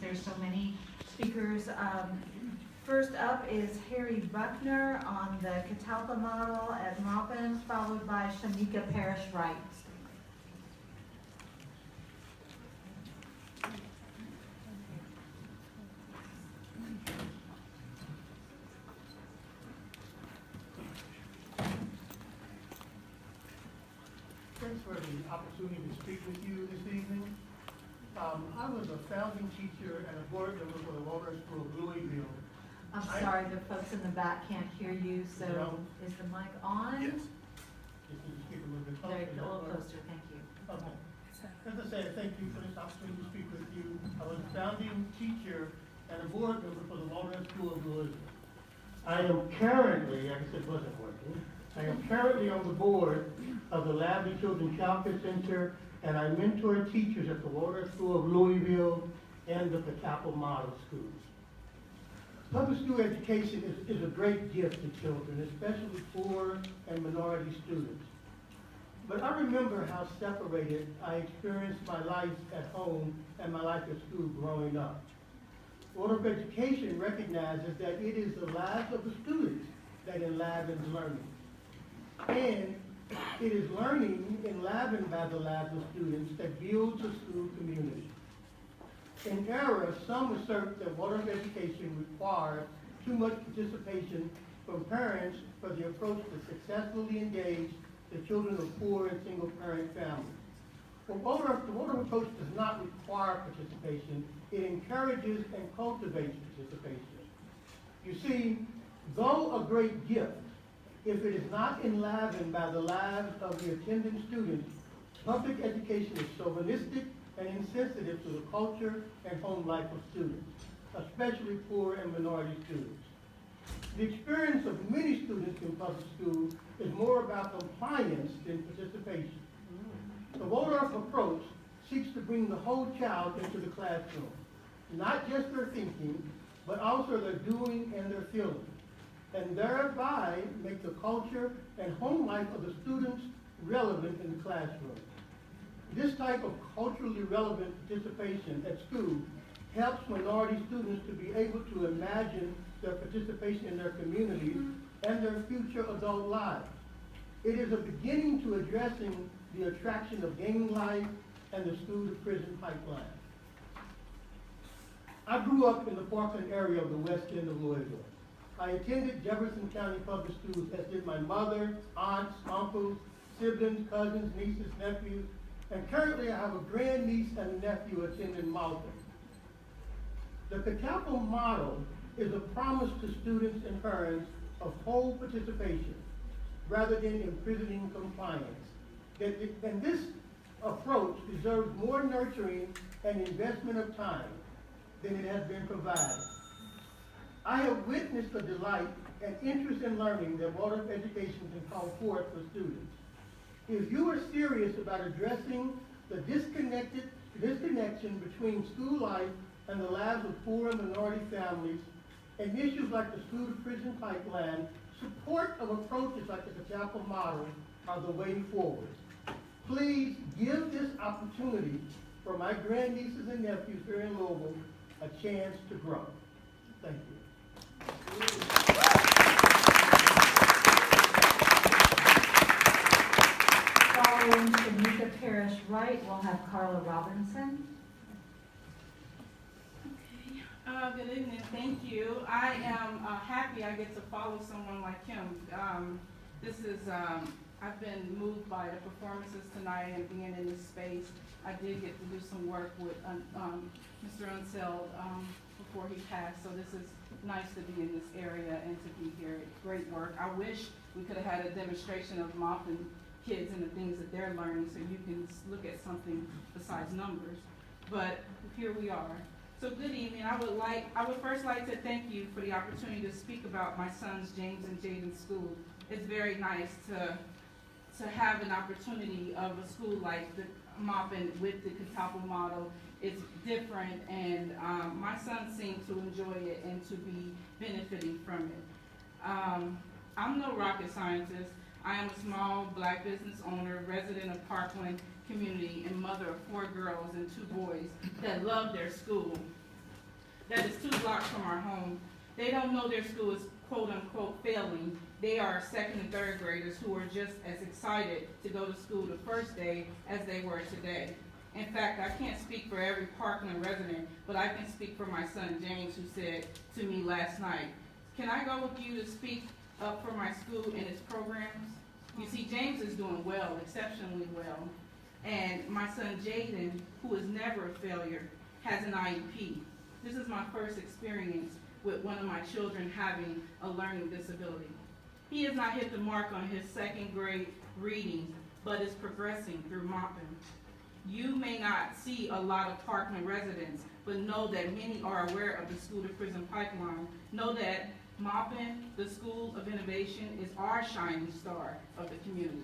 there's so many speakers. First up is Harry Buckner on the Catalpa model at Maupin, followed by Shamika Parrish-Wright. Thanks for the opportunity to speak with you this evening. I was a founding teacher and a board member for the Waldorf School of Louisville. I'm sorry, the folks in the back can't hear you, so is the mic on? Yes. If you speak a little bit closer. There, a little closer, thank you. Okay. As I said, thank you for this opportunity to speak with you. I was a founding teacher and a board member for the Waldorf School of Louisville. I am currently, I guess it wasn't working, I am currently on the board of the Lively Children Child Care Center, and I mentor teachers at the Waldorf School of Louisville and the Catalpa Model Schools. Public school education is a great gift to children, especially poor and minority students. But I remember how separated I experienced my life at home and my life at school growing up. Waldorf education recognizes that it is the lives of the students that enlivens learning. And it is learning enlivened by the lives of students that builds a school community. In error, some assert that Waldorf education requires too much participation from parents for the approach to successfully engage the children of poor and single-parent families. Well, the Waldorf approach does not require participation. It encourages and cultivates participation. You see, though a great gift, if it is not enlivened by the lives of the attending students, public education is chauvinistic and insensitive to the culture and home life of students, especially poor and minority students. The experience of many students in public school is more about compliance than participation. The Waldorf approach seeks to bring the whole child into the classroom, not just their thinking, but also their doing and their feeling, and thereby make the culture and home life of the students relevant in the classroom. This type of culturally relevant participation at school helps minority students to be able to imagine their participation in their communities and their future adult lives. It is a beginning to addressing the attraction of gang life and the school-to-prison pipeline. I grew up in the Parkland area of the west end of Louisville. I attended Jefferson County Public Schools, as did my mother, aunts, uncles, siblings, cousins, nieces, nephews, and currently I have a grandniece and a nephew attending Maupin. The Catalpa model is a promise to students and parents of whole participation rather than imprisoning compliance. And this approach deserves more nurturing and investment of time than it has been provided. I have witnessed the delight and interest in learning that Waldorf education can call forth for students. If you are serious about addressing the disconnection between school life and the lives of poor and minority families, and issues like the school-to-prison pipeline, support of approaches like the Catalpa model are the way forward. Please give this opportunity for my grandnieces and nephews here in Louisville a chance to grow. Thank you. Following Shamika Parrish-Wright, we'll have Carla Robinson. Good evening, thank you. I am happy I get to follow someone like him. I've been moved by the performances tonight and being in this space. I did get to do some work with Mr. Unseld before he passed, so this is nice to be in this area and to be here. Great work. I wish we could have had a demonstration of Maupin kids and the things that they're learning so you can look at something besides numbers. But here we are. So good evening. I would first like to thank you for the opportunity to speak about my sons James and Jaden's school. It's very nice to have an opportunity of a school like the Maupin with the Catalpa model. It's different, and my sons seem to enjoy it and to be benefiting from it. I'm no rocket scientist. I am a small black business owner, resident of Parkland community, and mother of 4 girls and 2 boys that love their school. that is 2 blocks from our home. They don't know their school is quote unquote failing. They are 2nd and 3rd graders who are just as excited to go to school the first day as they were today. In fact, I can't speak for every Parkland resident, but I can speak for my son James, who said to me last night, "Can I go with you to speak up for my school and its programs?" You see, James is doing well, exceptionally well. And my son Jaden, who is never a failure, has an IEP. This is my first experience with one of my children having a learning disability. He has not hit the mark on his 2nd grade reading, but is progressing through Maupin. You may not see a lot of Parkland residents, but know that many are aware of the school to prison pipeline. Know that Maupin, the School of Innovation, is our shining star of the community.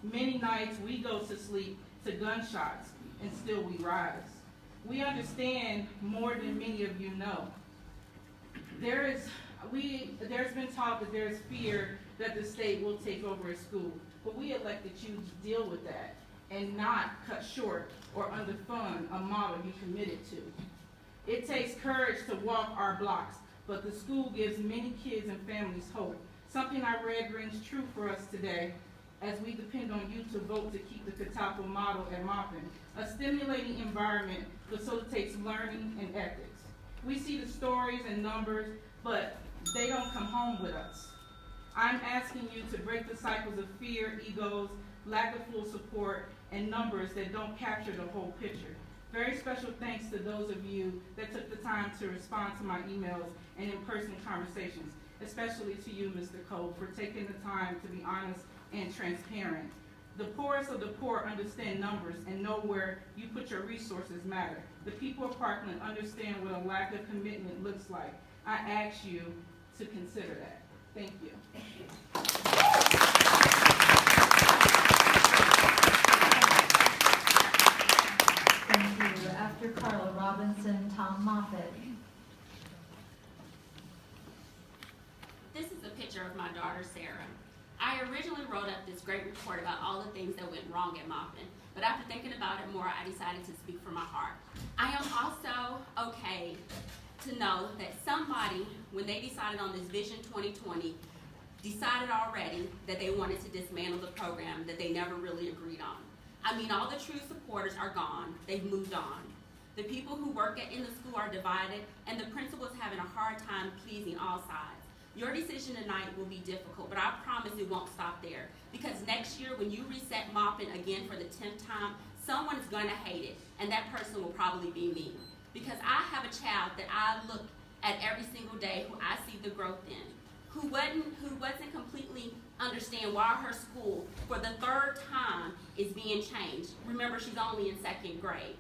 Many nights we go to sleep to gunshots, and still we rise. We understand more than many of you know. There's been talk that there's fear that the state will take over a school, but we elected you to deal with that and not cut short or underfund a model you committed to. It takes courage to walk our blocks, but the school gives many kids and families hope. Something I read rings true for us today as we depend on you to vote to keep the Catalpa model at Maupin. A stimulating environment facilitates learning and ethics. We see the stories and numbers, but they don't come home with us. I'm asking you to break the cycles of fear, egos, lack of full support, and numbers that don't capture the whole picture. Very special thanks to those of you that took the time to respond to my emails and in-person conversations, especially to you, Mr. Cole, for taking the time to be honest and transparent. The poorest of the poor understand numbers and know where you put your resources matter. The people of Parkland understand what a lack of commitment looks like. I ask you to consider that. Thank you. Thank you. After Carla Robinson, Tom Moffitt. This is a picture of my daughter, Sarah. I originally wrote up this great report about all the things that went wrong at Maupin, but after thinking about it more, I decided to speak from my heart. I am also okay to know that somebody, when they decided on this Vision 2020, decided already that they wanted to dismantle the program that they never really agreed on. I mean, all the true supporters are gone. They've moved on. The people who work in the school are divided, and the principal is having a hard time pleasing all sides. Your decision tonight will be difficult, but I promise it won't stop there. Because next year, when you reset Maupin again for the 10th time, someone is going to hate it, and that person will probably be me. Because I have a child that I look at every single day who I see the growth in, who wasn't completely understand why her school, for the 3rd time, is being changed. Remember, she's only in 2nd grade.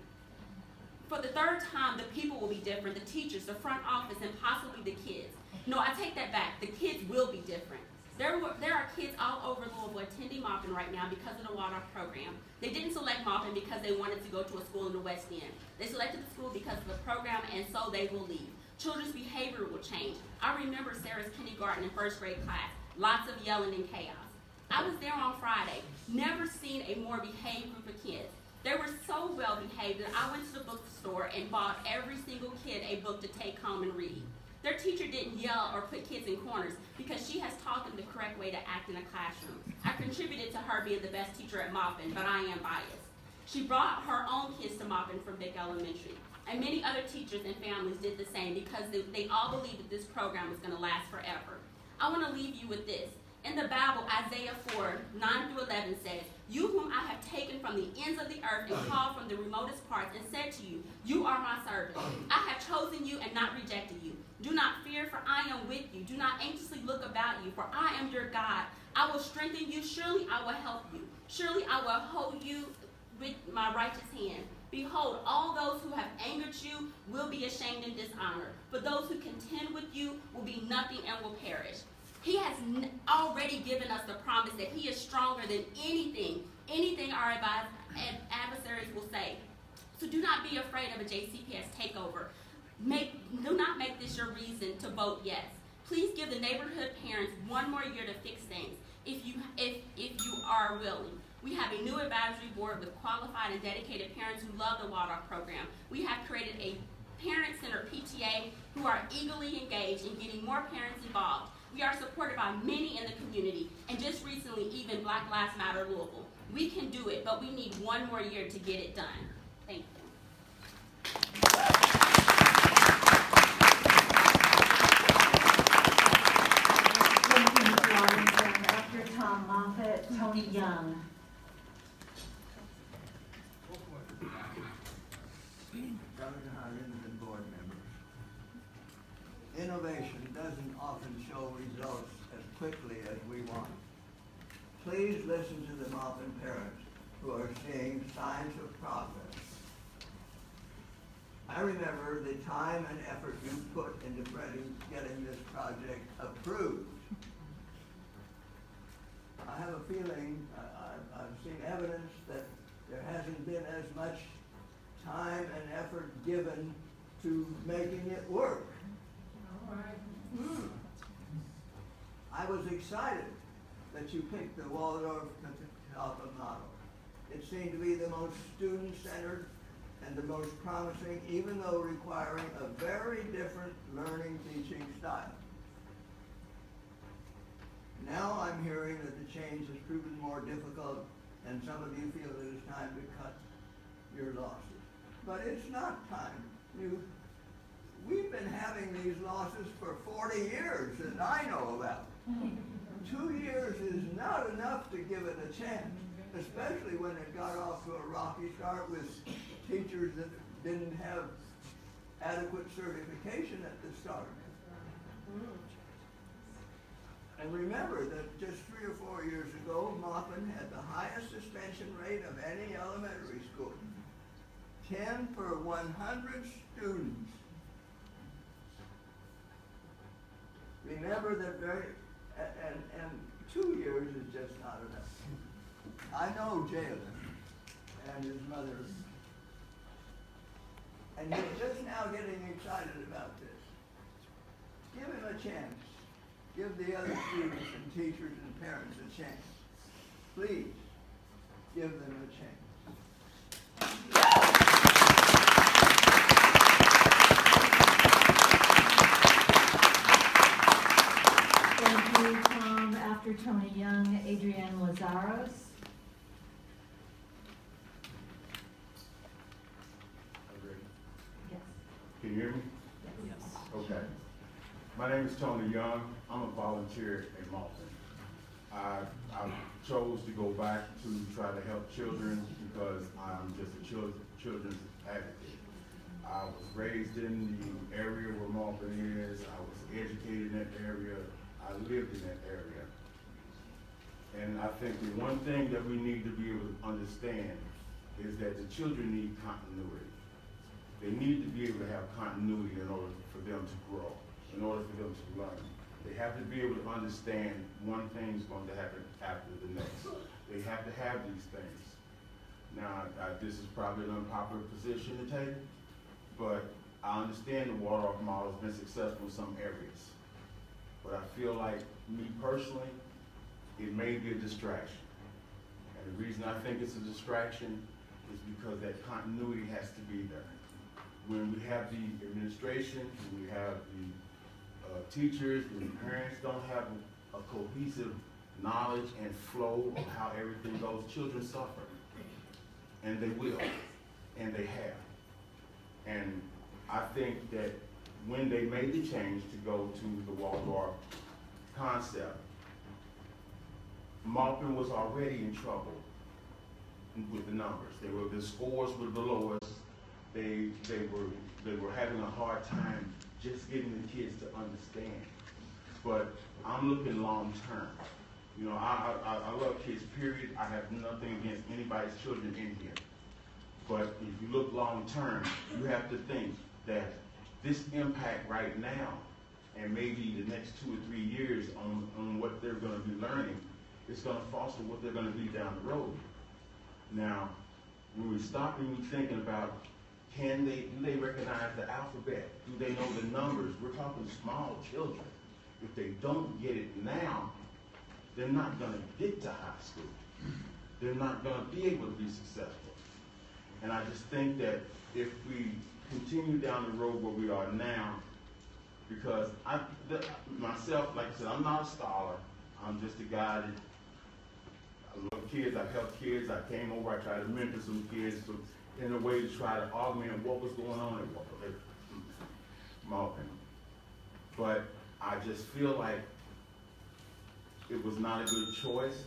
For the 3rd time, the people will be different, the teachers, the front office, and possibly the kids. No, I take that back. The kids will be different. There are kids all over Louisville attending Maupin right now because of the Water program. They didn't select Maupin because they wanted to go to a school in the West End. They selected the school because of the program, and so they will leave. Children's behavior will change. I remember Sarah's kindergarten and 1st grade class. Lots of yelling and chaos. I was there on Friday. Never seen a more behaved group of kids. They were so well behaved that I went to the bookstore and bought every single kid a book to take home and read. Their teacher didn't yell or put kids in corners because she has taught them the correct way to act in a classroom. I contributed to her being the best teacher at Maupin, but I am biased. She brought her own kids to Maupin from Vic Elementary. And many other teachers and families did the same because they all believed that this program was going to last forever. I want to leave you with this. In the Bible, Isaiah 4:9-11 says, "You whom I have taken from the ends of the earth and called from the remotest parts and said to you, you are my servant. I have chosen you and not rejected you. Do not fear, for I am with you. Do not anxiously look about you, for I am your God. I will strengthen you. Surely I will help you. Surely I will hold you with my righteous hand. Behold, all those who have angered you will be ashamed and dishonored. But those who contend with you will be nothing and will perish." He has already given us the promise that he is stronger than anything our adversaries will say. So do not be afraid of a JCPS takeover. Do not make this your reason to vote yes. Please give the neighborhood parents one more year to fix things if you are willing. We have a new advisory board with qualified and dedicated parents who love the Waldorf program. We have created a parent-centered for PTA who are eagerly engaged in getting more parents involved. We are supported by many in the community, and just recently, even Black Lives Matter Louisville. We can do it, but we need one more year to get it done. Thank you. Thank you, Ms. Robinson. After Tom Moffitt, Tony Young. Governor Higgins and board members. Innovation doesn't often show results as quickly as we want. Please listen to the Maupin parents who are seeing signs of progress. I remember the time and effort you put into getting this project approved. I have a feeling, I've seen evidence that there hasn't been as much time and effort given to making it work. All right. I was excited that you picked the Waldorf-Catalpa model. It seemed to be the most student-centered and the most promising, even though requiring a very different learning teaching style. Now I'm hearing that the change has proven more difficult, and some of you feel it is time to cut your losses. But it's not time. We've been having these losses for 40 years that I know about. 2 years is not enough to give it a chance, especially when it got off to a rocky start with teachers that didn't have adequate certification at the start. And remember that just 3 or 4 years ago, Maupin had the highest suspension rate of any elementary school. 10 per 100 students. Remember that and 2 years is just not enough. I know Jalen and his mother, and he's just now getting excited about this. Give him a chance. Give the other students and teachers and parents a chance. Please, give them a chance. Thank you, Tom. After Tony Young, Adrienne Lazaros. Yes. Can you hear me? Yes. Okay. My name is Tony Young. I'm a volunteer at Maupin. I chose to go back to try to help children because I'm just a children's advocate. I was raised in the area where Maupin is. I was educated in that area. I lived in that area. And I think the one thing that we need to be able to understand is that the children need continuity. They need to be able to have continuity in order for them to grow, in order for them to learn. They have to be able to understand one thing's going to happen after the next. They have to have these things. Now, this is probably an unpopular position to take, but I understand the Waldorf model has been successful in some areas. But I feel like, me personally, it may be a distraction. And the reason I think it's a distraction is because that continuity has to be there. When we have the administration, when we have the teachers, when the parents don't have a cohesive knowledge and flow of how everything goes, children suffer. And they will, and they have. And I think that when they made the change to go to the Waldorf concept, Maupin was already in trouble with the numbers. The scores were the lowest. They were having a hard time just getting the kids to understand. But I'm looking long term. You know, I love kids, period. I have nothing against anybody's children in here. But if you look long term, you have to think that this impact right now, and maybe the next 2 or 3 years on what they're going to be learning, is going to foster what they're going to be down the road. Now, when we stop and we're thinking about, do they recognize the alphabet? Do they know the numbers? We're talking small children. If they don't get it now, they're not going to get to high school. They're not going to be able to be successful. And I just think that if we continue down the road where we are now, because myself, like I said, I'm not a scholar. I'm just a guy that I love kids. I've helped kids. I came over. I tried to mentor some kids in a way to try to augment what was going on at Maupin. But I just feel like it was not a good choice.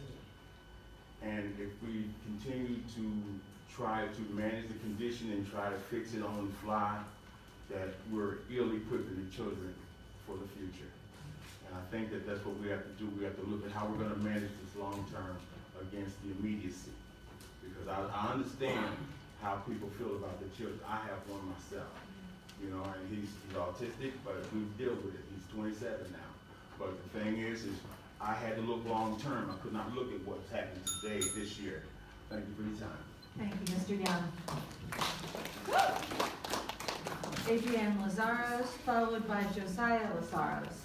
And if we continue to try to manage the condition and try to fix it on the fly, that we're ill-equipping the children for the future. And I think that that's what we have to do. We have to look at how we're going to manage this long-term against the immediacy. Because I understand how people feel about the children. I have one myself, you know, and he's autistic, but we deal with it. He's 27 now. But the thing is I had to look long-term. I could not look at what's happening today, this year. Thank you for your time. Thank you, Mr. Young. Adrienne Lazaros, followed by Josiah Lazaros.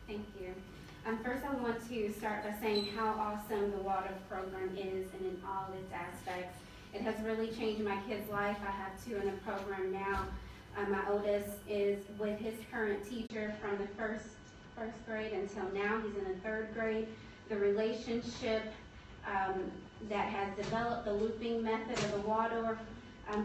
Thank you. First, I want to start by saying how awesome the water program is and in all its aspects. It has really changed my kid's life. I have 2 in the program now. My oldest is with his current teacher from the first grade until now. He's in the 3rd grade. The relationship that has developed, the looping method of the Waldorf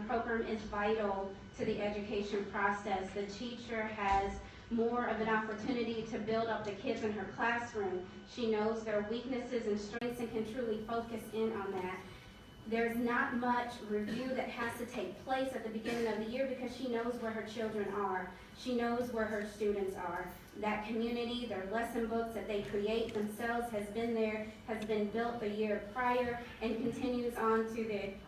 program is vital to the education process. The teacher has more of an opportunity to build up the kids in her classroom. She knows their weaknesses and strengths and can truly focus in on that. There's not much review that has to take place at the beginning of the year because she knows where her children are. She knows where her students are. That community, their lesson books that they create themselves has been built the year prior and continues on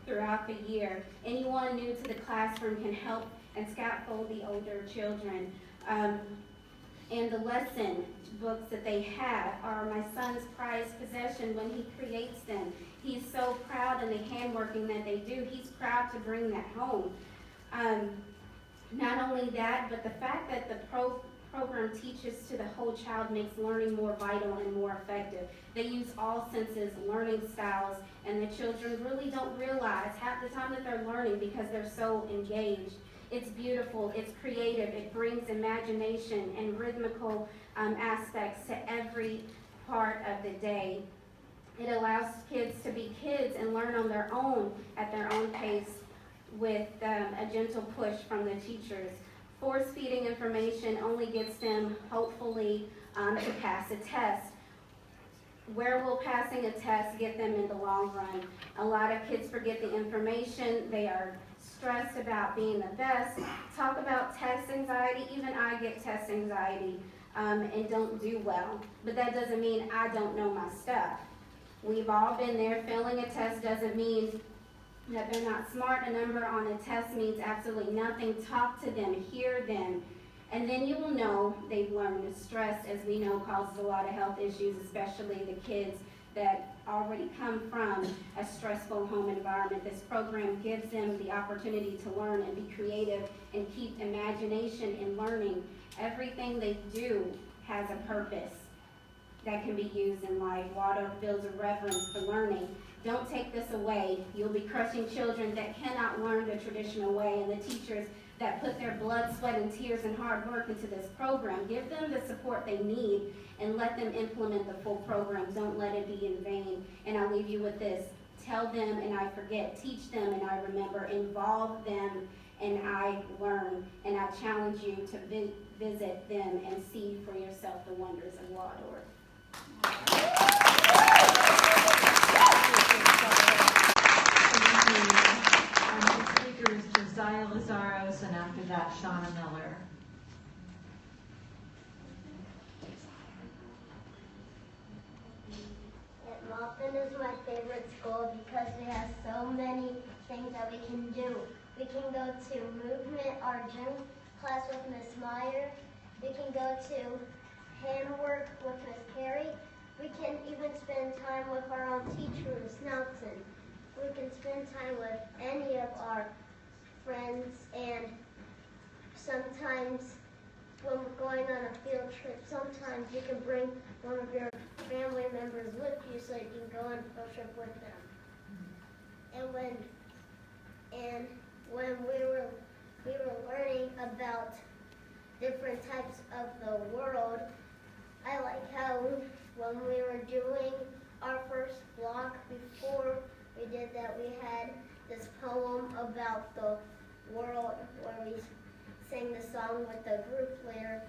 throughout the year. Anyone new to the classroom can help and scaffold the older children. And the lesson books that they have are my son's prized possession when he creates them. He's so proud in the handworking that they do. He's proud to bring that home. Not only that, but the fact that the program teaches to the whole child makes learning more vital and more effective. They use all senses, learning styles, and the children really don't realize half the time that they're learning because they're so engaged. It's beautiful, it's creative, it brings imagination and rhythmical aspects to every part of the day. It allows kids to be kids and learn on their own at their own pace with a gentle push from the teachers. Force-feeding information only gets them, hopefully, to pass a test. Where will passing a test get them in the long run? A lot of kids forget the information. They are stressed about being the best. Talk about test anxiety. Even I get test anxiety and don't do well. But that doesn't mean I don't know my stuff. We've all been there. Failing a test doesn't mean that they're not smart. A number on a test means absolutely nothing. Talk to them, hear them, and then you will know they've learned. Stress, as we know, causes a lot of health issues, especially the kids that already come from a stressful home environment. This program gives them the opportunity to learn and be creative and keep imagination in learning. Everything they do has a purpose that can be used in life. Water builds a reverence for learning. Don't take this away. You'll be crushing children that cannot learn the traditional way, and the teachers that put their blood, sweat, and tears and hard work into this program. Give them the support they need and let them implement the full program. Don't let it be in vain. And I'll leave you with this. Tell them and I forget. Teach them and I remember. Involve them and I learn. And I challenge you to visit them and see for yourself the wonders of Waldorf. Our next speaker is Josiah Lazaros, and after that, Shauna Miller. Maupin is my favorite school because it has so many things that we can do. We can go to movement, our gym class with Miss Meyer. We can go to handwork with Miss Carey. We can even spend time with our own teacher, Miss Nelson. We can spend time with any of our friends, and sometimes when we're going on a field trip, sometimes you can bring one of your family members with you so you can go on a field trip with them. And when we were learning about different types of the world, I like how when we were doing our first block, before we did that, we had this poem about the world where we sang the song with the group leader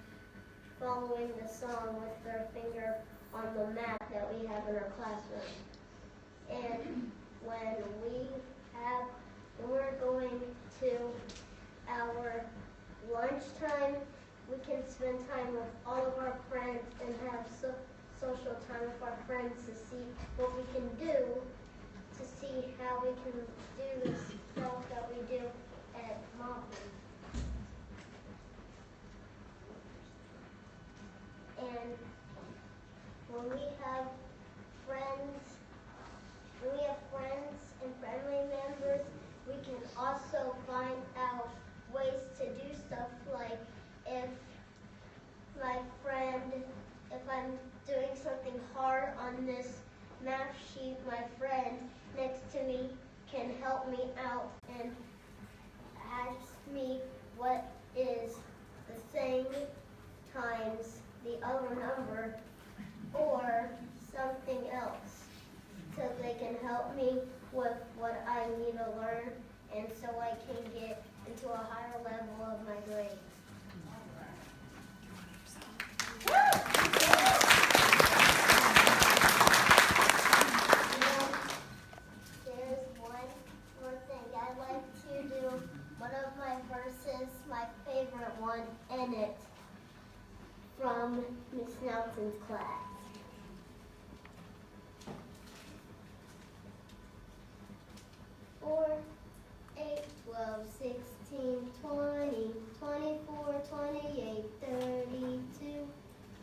following the song with their finger on the map that we have in our classroom. And when we're going to our lunchtime, we can spend time with all of our friends and have social time with our friends to see what we can do, to see how we can do this stuff that we do at Maupin. And when we have friends and family members, we can also find out ways to do stuff, like if I'm doing something hard on this math sheet, my friend next to me can help me out and ask me what is the thing times the other number or something else, so they can help me with what I need to learn, and so I can get into a higher level of my grades. There's one more thing. I'd like to do one of my verses, my favorite one in it, from Miss Nelson's class. 4, 8, 12, 16, 20, 24, 28, 32,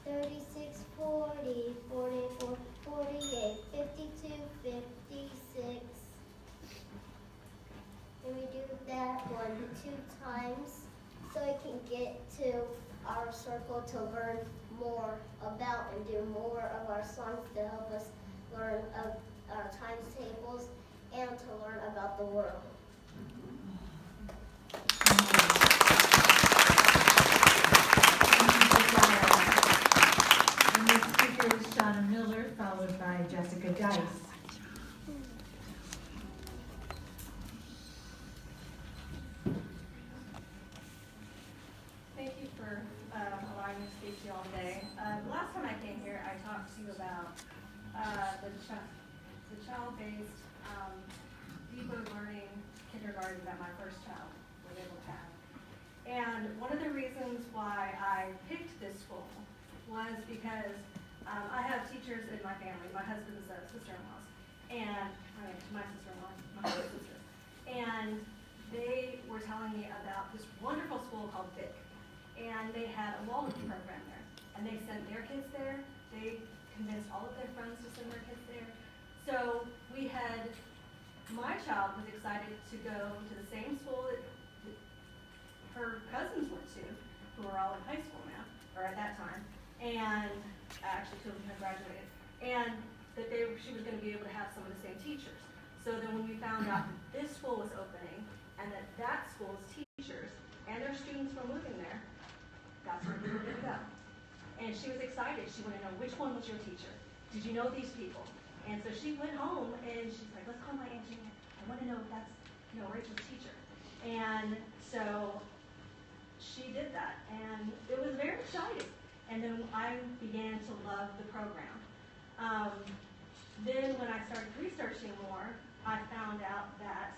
36, 40, 44, 48, 52, 56. And we do that 2 times so I can get to our circle to learn more about and do more of our songs to help us learn of our times tables and to learn about the world. The next speaker is Shauna Miller, followed by Jessica Dice. Thank you for allowing me to speak to you all today. Last time I came here, I talked to you about the child-based deeper learning kindergarten that my first child was able to have. And one of the reasons why I picked this school was because I have teachers in my family, my husband's sister-in-laws, and my sister-in-law, my husband's sisters. And they were telling me about this wonderful school called Vic. And they had a Waldorf program there. And they sent their kids there. They convinced all of their friends to send their kids there. So my child was excited to go to the same school that her cousins went to, who are all in high school now, or at that time. And actually, 2 of them have graduated. And that she was going to be able to have some of the same teachers. So then when we found out that this school was opening, and that school's teachers and their students were moving there, that's where we were going to go. And she was excited. She wanted to know, which one was your teacher? Did you know these people? And so she went home and she's like, let's call my Aunt Jeanette. I want to know if that's, Rachel's teacher. And so she did that, and it was very exciting. And then I began to love the program. Then when I started researching more, I found out that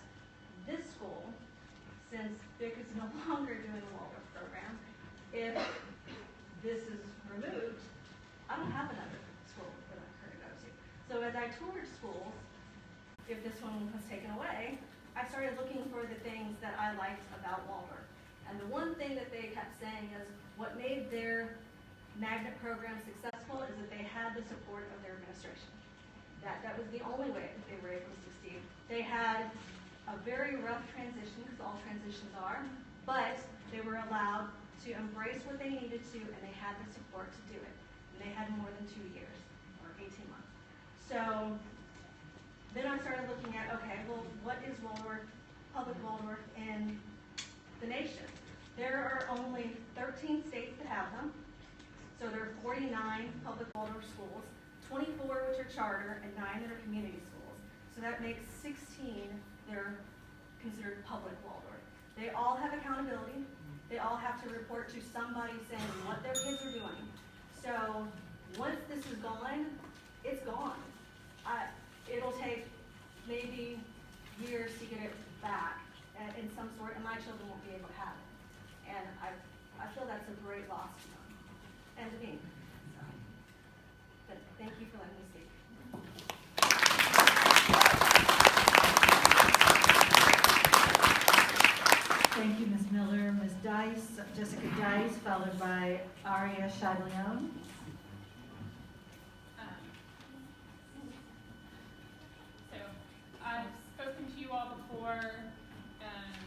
this school, since Vic is no longer doing the Waldorf program, if this is removed, I don't have another school that I could go to. So as I toured schools, if this one was taken away, I started looking for the things that I liked about Waldorf. And the one thing that they kept saying is what made their magnet program successful is that they had the support of their administration. That was the only way that they were able to succeed. They had a very rough transition, because all transitions are, but they were allowed to embrace what they needed to, and they had the support to do it. And they had more than 2 years, or 18 months. So then I started looking at, okay, well, what is Waldorf, public Waldorf in the nation? There are only 13 states that have them. So there are 49 public Waldorf schools, 24 which are charter, and 9 that are community schools. So that makes 16 that are considered public Waldorf. They all have accountability. They all have to report to somebody saying what their kids are doing. So once this is gone, it's gone. It'll take maybe years to get it back in some sort, and my children won't be able to have it. And I feel that's a great loss to them and to me. So, but thank you for letting me speak. Thank you, Ms. Miller. Ms. Dice, Jessica Dice, followed by Aria Shaglione. So I've spoken to you all before, and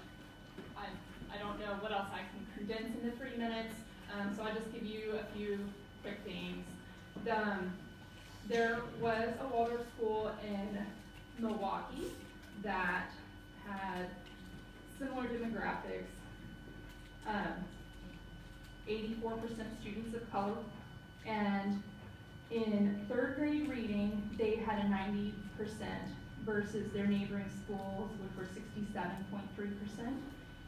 I don't know what else I can condense into 3 minutes, so I'll just give you a few quick things. There was a Waldorf school in Milwaukee that had similar demographics, 84% students of color, and in 3rd grade reading, they had a 90% versus their neighboring schools, which were 67.3%.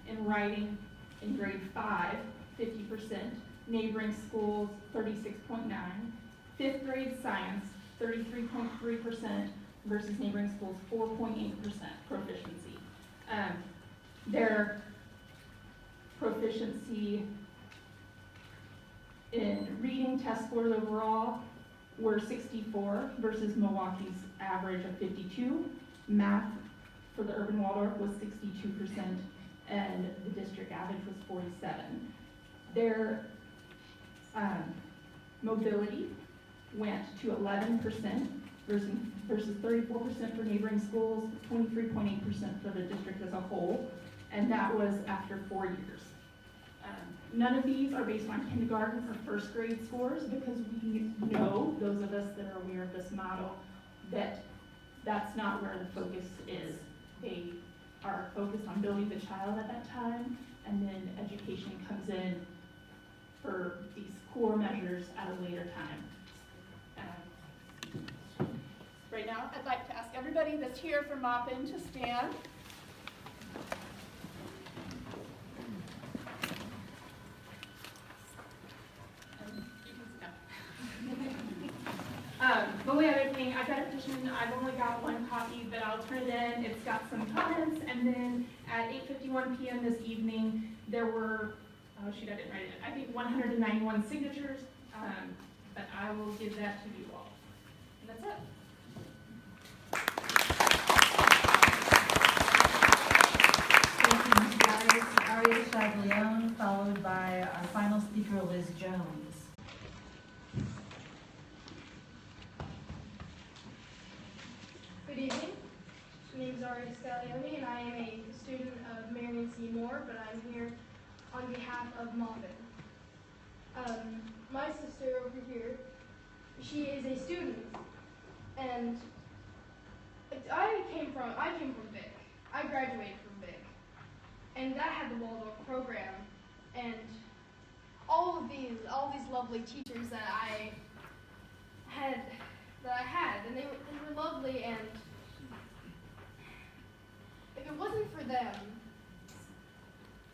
In writing, in grade 5, 50%, neighboring schools, 36.9%. 5th grade science, 33.3% versus neighboring schools, 4.8% proficiency. Their proficiency in reading test scores overall were 64 versus Milwaukee's average of 52. Math for the urban Waldorf was 62% and the district average was 47. Their mobility went to 11% versus 34% for neighboring schools, 23.8% for the district as a whole, and that was after 4 years. None of these are based on kindergarten or 1st grade scores because we know, those of us that are aware of this model, that that's not where the focus is. They are focused on building the child at that time, and then education comes in for these core measures at a later time. Right now, I'd like to ask everybody that's here from Maupin to stand. The only other thing, I've got a petition, I've only got 1 copy, but I'll turn it in. It's got some comments, and then at 8:51 p.m. this evening, there were, oh shoot, I didn't write it, I think 191 signatures, but I will give that to you all. And that's it. Thank you, Ms. Dice. Aria Shaglione, followed by our final speaker, Liz Jones. Good evening. My name is Aria Shaglione, and I am a student of Marion C. Moore, but I'm here on behalf of Maupin. My sister over here, she is a student, and I came from Vic. I graduated from Vic, and that had the Waldorf program, and all these lovely teachers that I had, and they were lovely, and if it wasn't for them,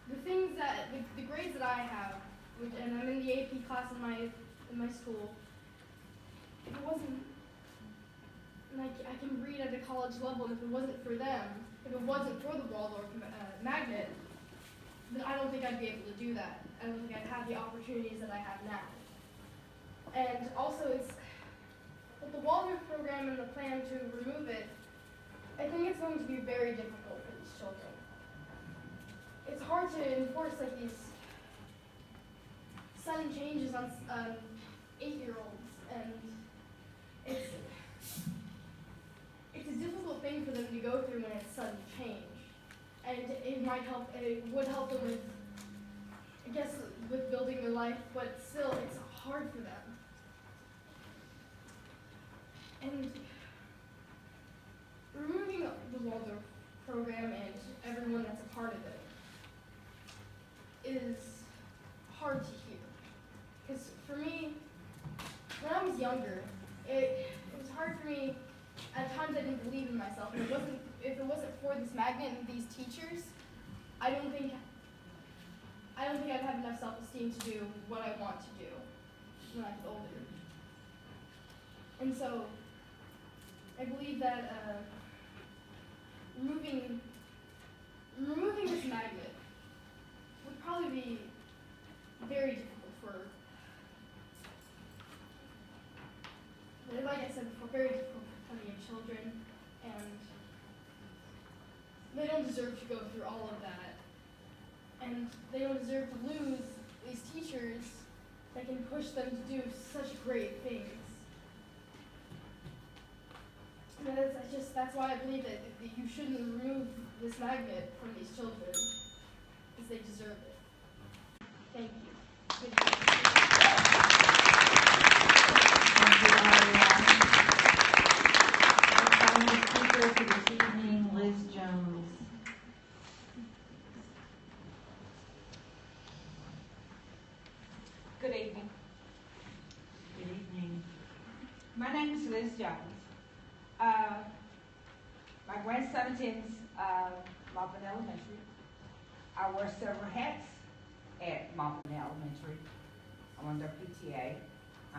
the grades that I have, and I'm in the AP class in my school, if it wasn't, and I can read at a college level, and if it wasn't for them, if it wasn't for the Waldorf magnet, then I don't think I'd be able to do that. I don't think I'd have the opportunities that I have now. And also, with the Waldorf program and the plan to remove it, I think it's going to be very difficult for these children. It's hard to enforce like these sudden changes on 8-year-olds, and it's a difficult thing for them to go through when it's sudden change. And it would help them with, I guess, with building their life, but still, it's hard for them. And removing the Waldorf program and everyone that's a part of it is hard to hear. Because for me, when I was younger, it was hard for me. At times I didn't believe in myself. And if it wasn't for this magnet and these teachers, I don't think I'd have enough self-esteem to do what I want to do when I get older. And so I believe that removing this magnet would probably be very difficult for, like I said before, very difficult for plenty of children, and they don't deserve to go through all of that. And they don't deserve to lose these teachers that can push them to do such great things. And that's why I believe that you shouldn't remove this magnet from these children, because they deserve it. Thank you. Good night. Thank you, Ariane. Our final speaker for this evening, Liz Jones. Good evening. Good evening. My name is Liz Jones. My grandson attends Maupin Elementary. I wear several hats at Maupin Elementary. I'm on their PTA. I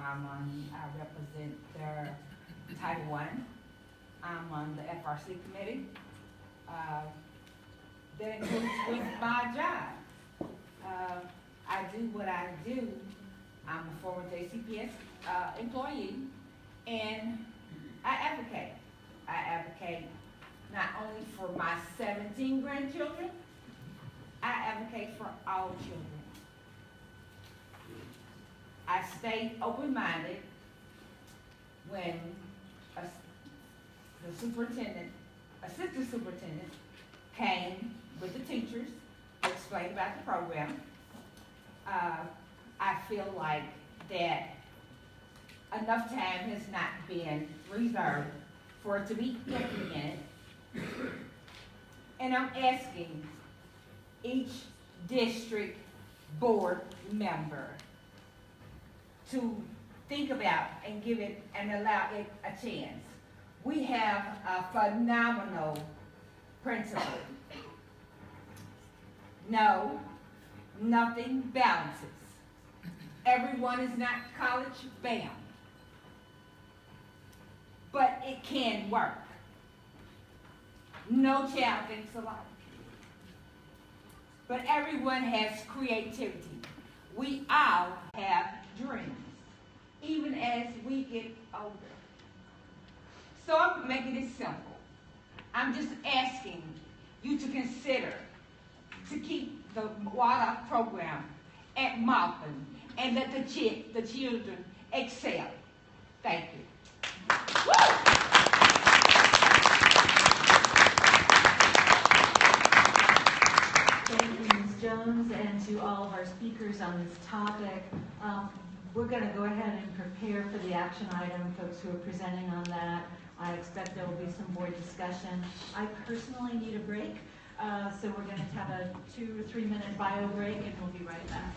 represent their Title I. I'm on the FRC committee. That includes with my job. I do what I do. I'm a former JCPS employee, and I advocate. I advocate not only for my 17 grandchildren, I advocate for all children. I stayed open-minded when the superintendent, assistant superintendent, came with the teachers to explain about the program. I feel like that enough time has not been reserved for it to be implemented. And I'm asking each district board member to think about and give it and allow it a chance. We have a phenomenal principal. No, nothing balances. Everyone is not college bound, but it can work. No child thinks alike, but everyone has creativity. We all have dreams, even as we get older. So I'm making it simple. I'm just asking you to consider to keep the water program at Maupin and let the children excel. Thank you. Woo! Thank you, Ms. Jones, and to all of our speakers on this topic. We're going to go ahead and prepare for the action item, folks who are presenting on that. I expect there will be some board discussion. I personally need a break, so we're going to have a 2 or 3 minute bio break, and we'll be right back.